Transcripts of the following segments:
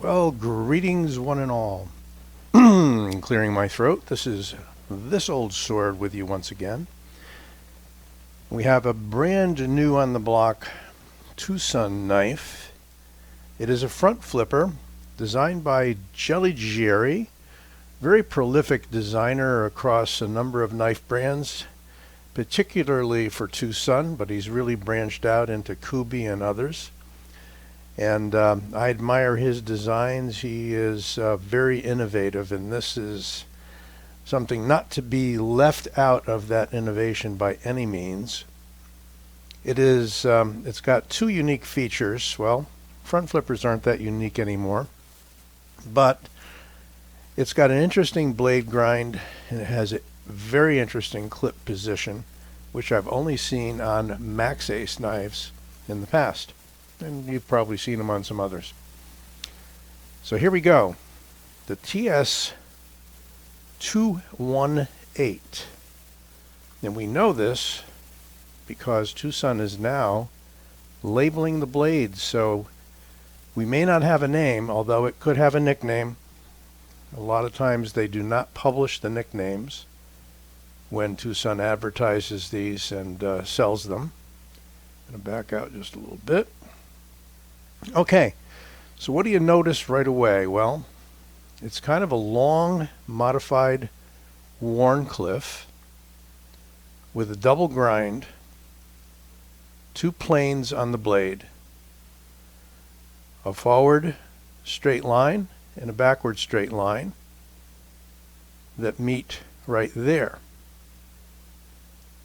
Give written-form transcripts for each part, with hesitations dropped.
Well, greetings one and all. Clearing my throat, this is This Old Sword with you once again. We have a brand new on the block TwoSun knife. It is a front flipper designed by Jelly Jerry, very prolific designer across a number of knife brands, particularly for TwoSun, but he's really branched out into Kubi and others. And I admire his designs. He is very innovative, and this is something not to be left out of that innovation by any means. It's got two unique features. Well, front flippers aren't that unique anymore, but it's got an interesting blade grind, and it has a very interesting clip position, which I've only seen on Max Ace knives in the past. And you've probably seen them on some others. So here we go. The TS218. And we know this because TwoSun is now labeling the blades. So we may not have a name, although it could have a nickname. A lot of times they do not publish the nicknames when TwoSun advertises these and sells them. I'm going to back out just a little bit. Okay, so what do you notice right away? Well, it's kind of a long, modified Wharnecliff with a double grind, two planes on the blade, a forward straight line and a backward straight line that meet right there.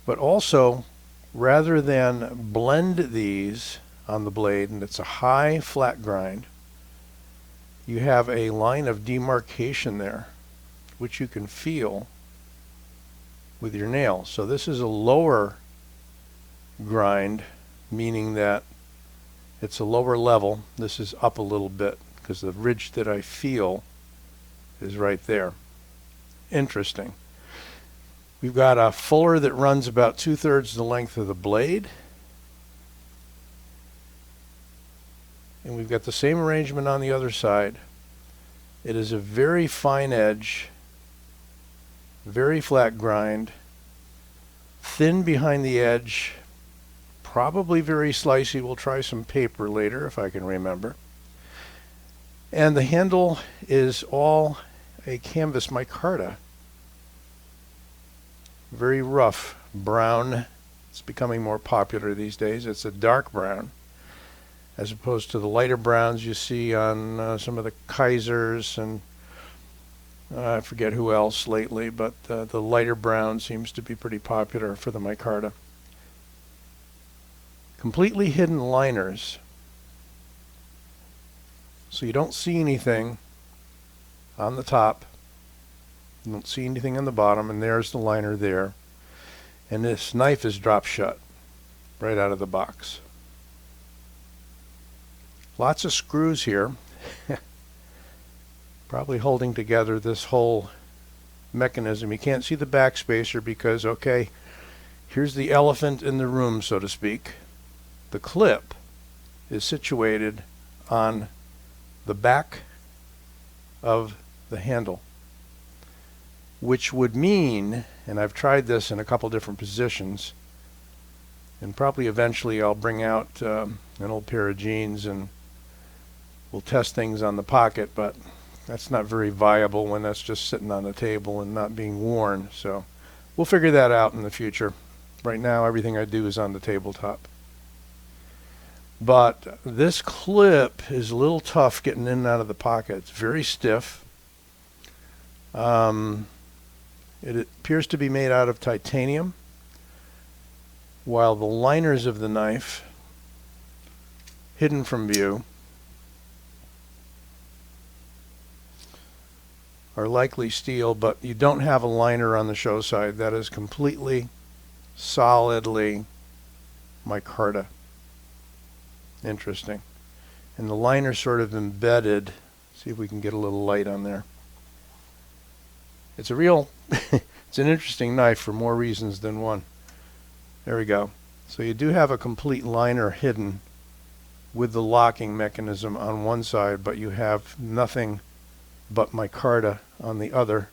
But also, rather than blend these on the blade, and it's a high flat grind, you have a line of demarcation there which you can feel with your nail. So this is a lower grind, meaning that it's a lower level. This is up a little bit because the ridge that I feel is right there. Interesting. We've got a fuller that runs about 2/3 the length of the blade. And we've got the same arrangement on the other side. It is a very fine edge, very flat grind, thin behind the edge, probably very slicey. We'll try some paper later if I can remember. And the handle is all a canvas micarta. Very rough brown. It's becoming more popular these days. It's a dark brown, as opposed to the lighter browns you see on some of the Kaisers and I forget who else lately, but the lighter brown seems to be pretty popular for the micarta. Completely hidden liners, so you don't see anything on the top, you don't see anything on the bottom, and there's the liner there. And this knife is drop shut right out of the box. Lots of screws here, probably holding together this whole mechanism. You can't see the backspacer because, okay, here's the elephant in the room, so to speak. The clip is situated on the back of the handle, which would mean, and I've tried this in a couple different positions, and probably eventually I'll bring out an old pair of jeans and we'll test things on the pocket, but that's not very viable when that's just sitting on the table and not being worn. So we'll figure that out in the future. Right now, everything I do is on the tabletop. But this clip is a little tough getting in and out of the pocket. It's very stiff. It appears to be made out of titanium, while the liners of the knife, hidden from view, are likely steel, but you don't have a liner on the show side. That is completely, solidly micarta. Interesting. And the liner's sort of embedded. See if we can get a little light on there. It's a real, it's an interesting knife for more reasons than one. There we go. So you do have a complete liner hidden with the locking mechanism on one side, but you have nothing but micarta on the other.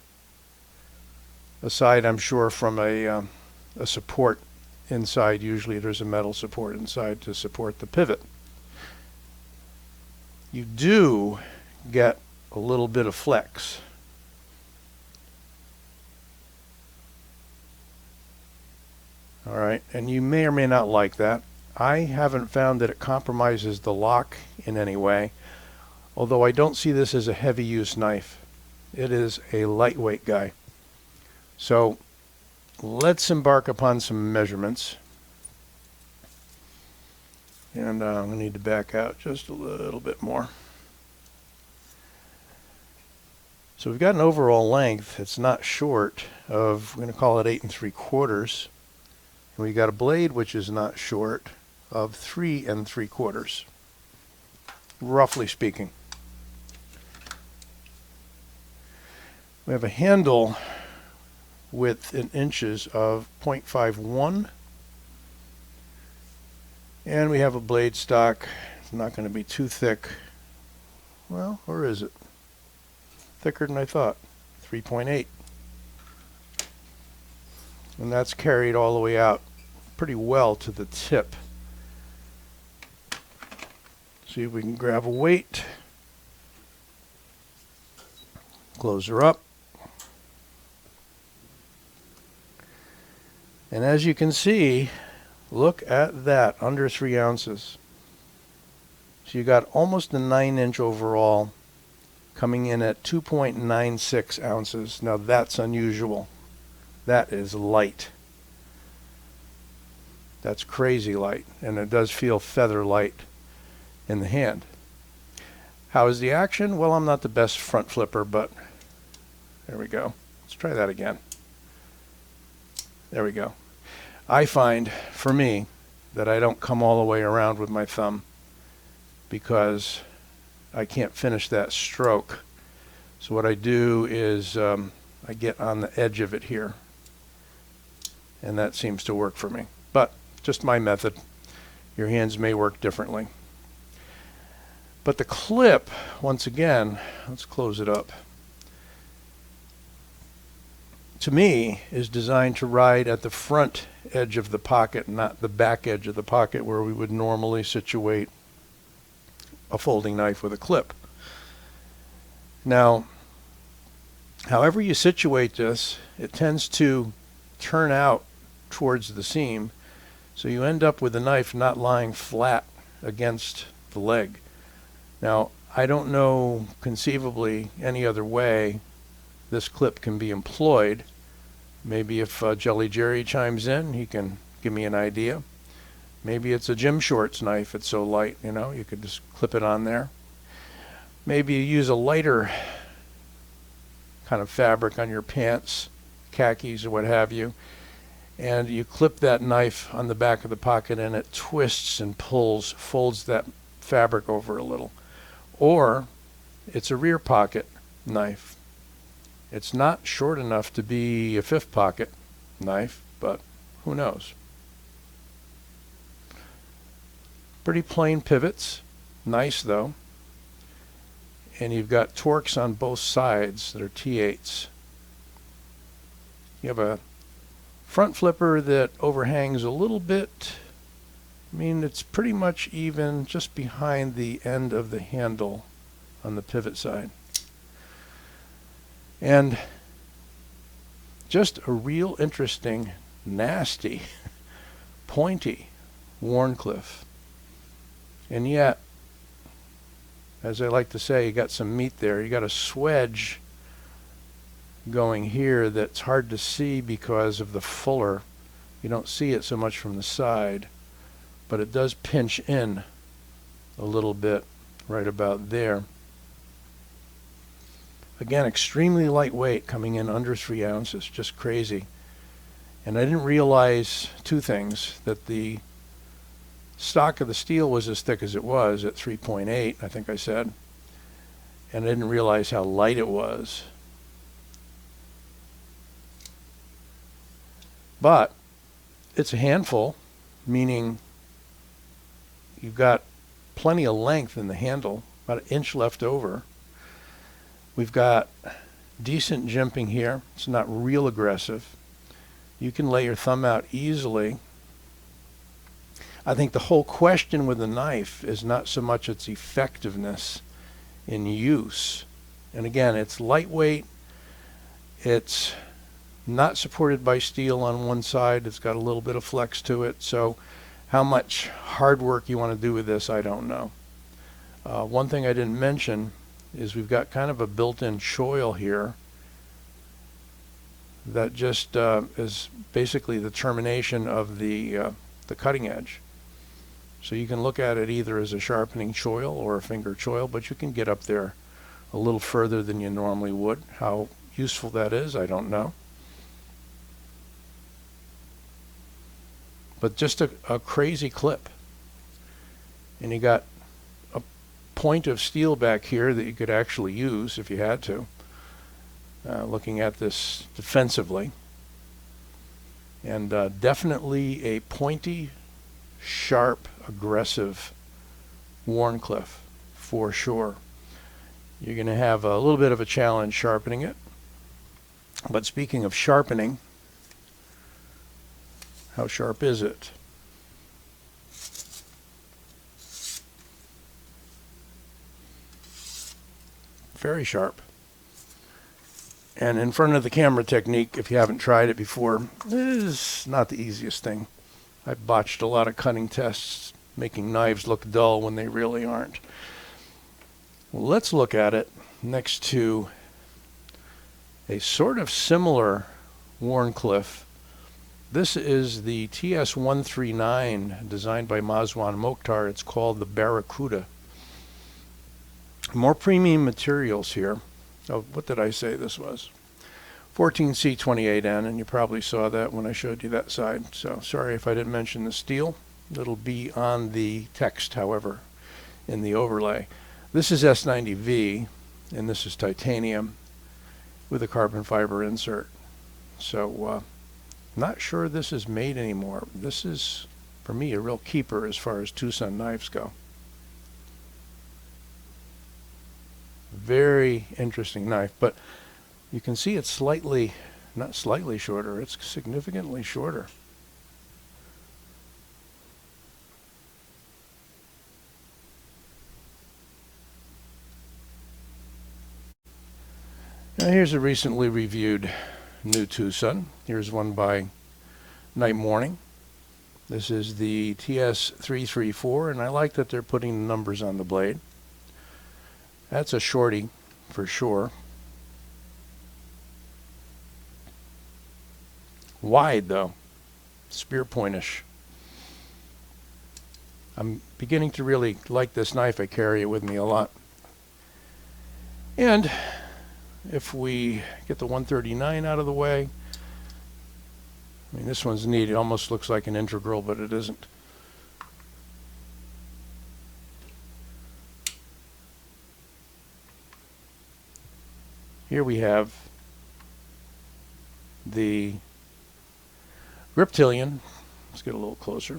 Aside, I'm sure, from a support inside. Usually there's a metal support inside to support the pivot. You do get a little bit of flex. All right, and you may or may not like that. I haven't found that it compromises the lock in any way, although I don't see this as a heavy use knife. It is a lightweight guy. So let's embark upon some measurements. And I'm going to need to back out just a little bit more. So we've got an overall length. It's not short of, we're going to call it 8 3/4. And we got a blade which is not short of 3 3/4, roughly speaking. We have a handle width in inches of 0.51, and we have a blade stock. It's not going to be too thick. Well, or is it? Thicker than I thought. 3.8. And that's carried all the way out pretty well to the tip. See if we can grab a weight. Close her up. And as you can see, look at that, under 3 ounces. So you got almost a 9-inch overall, coming in at 2.96 ounces. Now that's unusual. That is light. That's crazy light, and it does feel feather light in the hand. How is the action? Well, I'm not the best front flipper, but there we go. Let's try that again. There we go. I find, for me, that I don't come all the way around with my thumb because I can't finish that stroke. So what I do is I get on the edge of it here, and that seems to work for me. But just my method. Your hands may work differently. But the clip, once again, let's close it up, to me is designed to ride at the front edge of the pocket, not the back edge of the pocket where we would normally situate a folding knife with a clip. Now, however you situate this, it tends to turn out towards the seam, so you end up with the knife not lying flat against the leg. Now, I don't know conceivably any other way this clip can be employed. Maybe if Jelly Jerry chimes in, he can give me an idea. Maybe it's a gym shorts knife. It's so light, you know, you could just clip it on there. Maybe you use a lighter kind of fabric on your pants, khakis or what have you, and you clip that knife on the back of the pocket and it twists and pulls, folds that fabric over a little. Or it's a rear pocket knife. It's not short enough to be a 5th pocket knife, but who knows. Pretty plain pivots, nice though. And you've got torques on both sides that are T8s. You have a front flipper that overhangs a little bit. I mean, it's pretty much even just behind the end of the handle on the pivot side. And just a real interesting, nasty, pointy Wharnecliff. And yet, as I like to say, you got some meat there. You got a swedge going here that's hard to see because of the fuller. You don't see it so much from the side, but it does pinch in a little bit right about there. Again, extremely lightweight, coming in under 3 ounces, just crazy. And I didn't realize two things: that the stock of the steel was as thick as it was at 3.8, I think I said, and I didn't realize how light it was. But it's a handful, meaning you've got plenty of length in the handle, about an inch left over. We've got decent jimping here. It's not real aggressive. You can lay your thumb out easily. I think the whole question with the knife is not so much its effectiveness in use. And again, it's lightweight. It's not supported by steel on one side. It's got a little bit of flex to it. So how much hard work you want to do with this, I don't know. One thing I didn't mention is we've got kind of a built-in choil here that just is basically the termination of the cutting edge. So you can look at it either as a sharpening choil or a finger choil, but you can get up there a little further than you normally would. How useful that is, I don't know. But just a crazy clip. And you got a point of steel back here that you could actually use if you had to. Looking at this defensively. And definitely a pointy, sharp, aggressive Wharncliffe for sure. You're going to have a little bit of a challenge sharpening it. But speaking of sharpening, how sharp is it? Very sharp. And in front of the camera technique, if you haven't tried it before, is not the easiest thing. I've botched a lot of cutting tests, making knives look dull when they really aren't. Well, let's look at it next to a sort of similar Wharncliffe. This is the TS218 designed by Mazwan Mokhtar. It's called the Barracuda. More premium materials here. Oh, what did I say this was? 14C28N, and you probably saw that when I showed you that side. So sorry if I didn't mention the steel. It'll be on the text, however, in the overlay. This is S90V, and this is titanium with a carbon fiber insert. So not sure this is made anymore. This is, for me, a real keeper as far as TwoSun knives go. Very interesting knife, but you can see it's slightly, not slightly shorter, it's significantly shorter. Now here's a recently reviewed new TwoSun. Here's one by Night Morning. This is the TS334, and I like that they're putting the numbers on the blade. That's a shorty for sure. Wide though, spear pointish. I'm beginning to really like this knife. I carry it with me a lot. And if we get the 139 out of the way, I mean, this one's neat. It almost looks like an integral, but it isn't. Here we have the Griptilian. Let's get a little closer.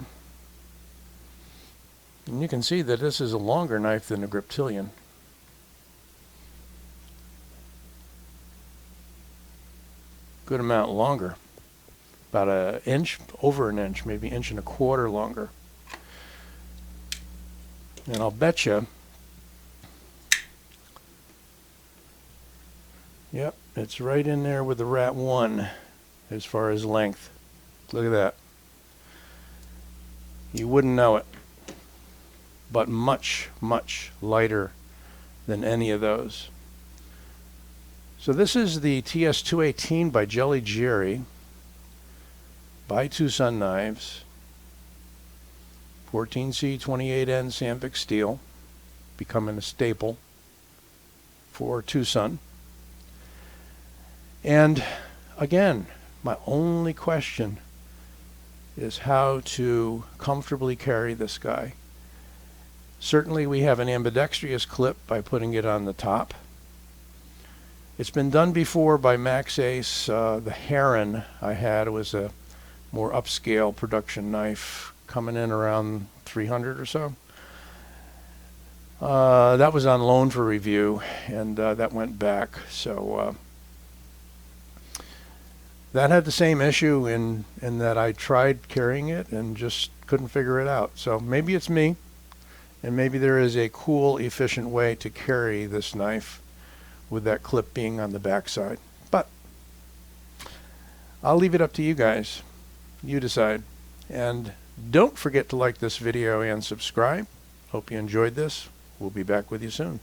And you can see that this is a longer knife than the Griptilian. Good amount longer. About an inch, over an inch, maybe an inch and a quarter longer. And I'll bet you, yep, it's right in there with the Rat 1 as far as length. Look at that. You wouldn't know it, but much, much lighter than any of those. So this is the TS218 by Jelly Jerry by TwoSun Knives. 14C28N Sandvik steel, becoming a staple for TwoSun. And again, my only question is how to comfortably carry this guy. Certainly we have an ambidextrous clip by putting it on the top. It's been done before by Max Ace. The Heron I had was a more upscale production knife coming in around 300 or so. That was on loan for review, and that went back. So that had the same issue in that I tried carrying it and just couldn't figure it out. So maybe it's me, and maybe there is a cool, efficient way to carry this knife with that clip being on the back side. But I'll leave it up to you guys. You decide. And don't forget to like this video and subscribe. Hope you enjoyed this. We'll be back with you soon.